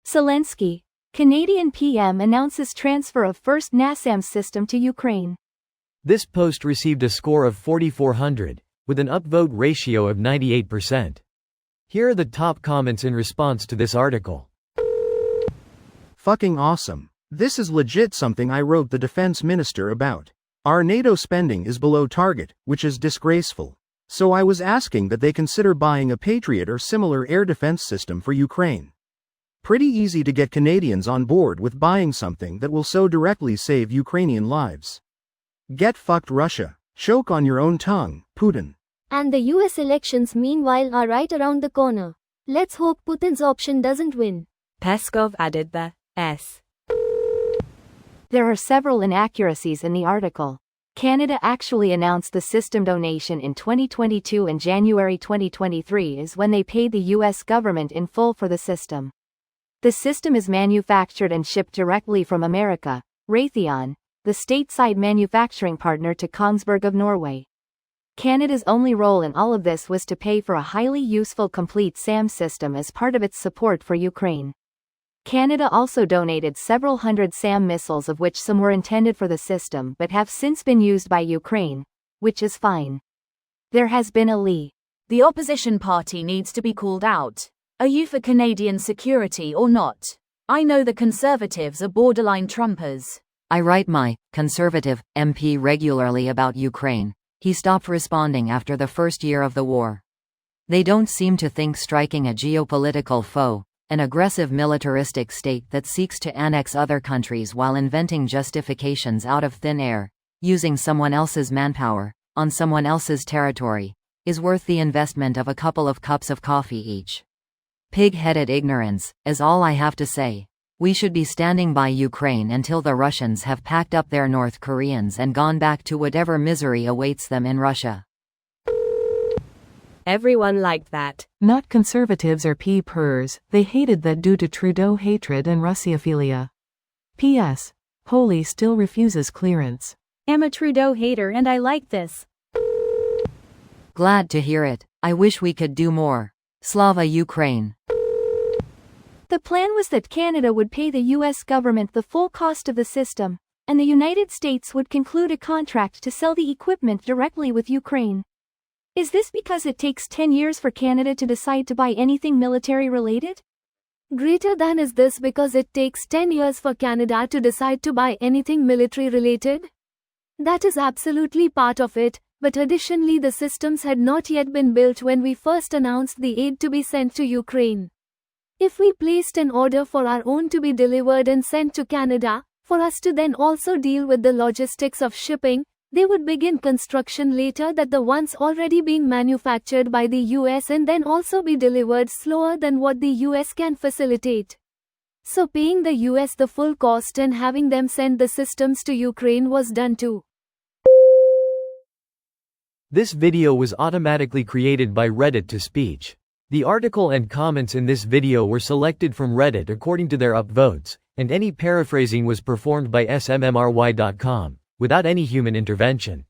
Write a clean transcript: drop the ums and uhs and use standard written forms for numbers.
Zelenskyy, Canadian PM announces transfer of first NASAMS system to Ukraine. This post received a score of 4,400, with an upvote ratio of 98%. Here are the top comments in response to this article. Fucking awesome. This is legit something I wrote the defense minister about. Our NATO spending is below target, which is disgraceful. So I was asking that they consider buying a Patriot or similar air defense system for Ukraine. Pretty easy to get Canadians on board with buying something that will so directly save Ukrainian lives. Get fucked, Russia. Choke on your own tongue, Putin. And the US elections meanwhile are right around the corner. Let's hope Putin's option doesn't win. Peskov added the S. There are several inaccuracies in the article. Canada actually announced the system donation in 2022 and January 2023 is when they paid the US government in full for the system. The system is manufactured and shipped directly from America, Raytheon, the stateside manufacturing partner to Kongsberg of Norway. Canada's only role in all of this was to pay for a highly useful complete SAM system as part of its support for Ukraine. Canada also donated several hundred SAM missiles, of which some were intended for the system but have since been used by Ukraine, which is fine. There has been a Lee. The opposition party needs to be called out. Are you for Canadian security or not? I know the Conservatives are borderline Trumpers. I write my Conservative MP regularly about Ukraine. He stopped responding after the first year of the war. They don't seem to think striking a geopolitical foe, an aggressive militaristic state that seeks to annex other countries while inventing justifications out of thin air, using someone else's manpower, on someone else's territory, is worth the investment of a couple of cups of coffee each. Pig-headed ignorance, is all I have to say. We should be standing by Ukraine until the Russians have packed up their North Koreans and gone back to whatever misery awaits them in Russia. Everyone liked that. Not Conservatives or P-pers, they hated that due to Trudeau hatred and Russiophilia. P.S. Holy still refuses clearance. I'm a Trudeau hater and I like this. Glad to hear it. I wish we could do more. Slava Ukraine. The plan was that Canada would pay the US government the full cost of the system, and the United States would conclude a contract to sell the equipment directly with Ukraine. Is this because it takes 10 years for Canada to decide to buy anything military related? Greater than is this because it takes 10 years for Canada to decide to buy anything military related? That is absolutely part of it, but additionally the systems had not yet been built when we first announced the aid to be sent to Ukraine. If we placed an order for our own to be delivered and sent to Canada, for us to then also deal with the logistics of shipping, they would begin construction later than the ones already being manufactured by the US and then also be delivered slower than what the US can facilitate. So paying the US the full cost and having them send the systems to Ukraine was done too. This video was automatically created by Reddit to speech. The article and comments in this video were selected from Reddit according to their upvotes, and any paraphrasing was performed by smmry.com, without any human intervention.